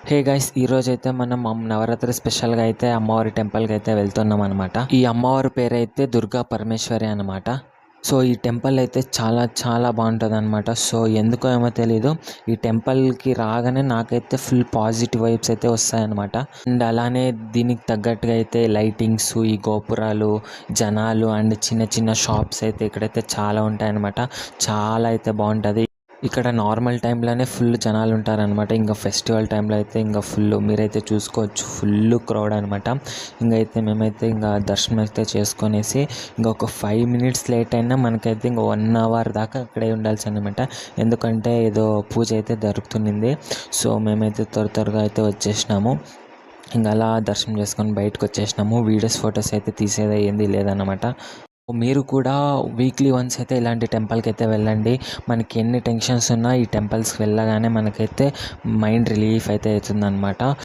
Hey guys, ఈరోజైతే మనం నవరాత్రి స్పెషల్గా అయితే అమ్మవారి టెంపుల్కి అయితే వెళ్తున్నాం అనమాట. ఈ అమ్మవారి పేరు అయితే దుర్గా పరమేశ్వరి అనమాట. సో ఈ టెంపుల్ అయితే చాలా చాలా బాగుంటుంది అనమాట. సో ఎందుకో ఏమో తెలీదు, ఈ టెంపుల్కి రాగానే నాకైతే ఫుల్ పాజిటివ్ వైబ్స్ అయితే వస్తాయన్నమాట. అండ్ అలానే దీనికి తగ్గట్టుగా అయితే లైటింగ్స్, ఈ గోపురాలు, జనాలు అండ్ చిన్న చిన్న షాప్స్ అయితే ఇక్కడైతే చాలా ఉంటాయన్నమాట. చాలా అయితే బాగుంటుంది. ఇక్కడ నార్మల్ టైంలోనే ఫుల్ జనాలు ఉంటారనమాట. ఇంకా ఫెస్టివల్ టైంలో అయితే ఇంకా ఫుల్ మీరైతే చూసుకోవచ్చు, ఫుల్ క్రౌడ్ అనమాట. ఇంకైతే మేమైతే ఇంకా దర్శనం అయితే చేసుకొనేసి ఇంకొక 5 minutes లేట్ అయినా మనకైతే ఇంకో 1 hour దాకా అక్కడే ఉండాల్సి అనమాట. ఎందుకంటే ఏదో పూజ అయితే జరుగుతుంది. సో మేమైతే త్వరగా అయితే వచ్చేసినాము. ఇంకా అలా దర్శనం చేసుకొని బయటకు వచ్చేసినాము. వీడియోస్, ఫొటోస్ అయితే తీసేది ఏంది లేదన్నమాట. మీరు కూడా వీక్లీ వన్స్ అయితే ఇలాంటి టెంపుల్కి అయితే వెళ్ళండి. మనకి ఎన్ని టెన్షన్స్ ఉన్నా ఈ టెంపుల్స్కి వెళ్ళగానే మనకైతే మైండ్ రిలీఫ్ అయితే అవుతుందన్నమాట.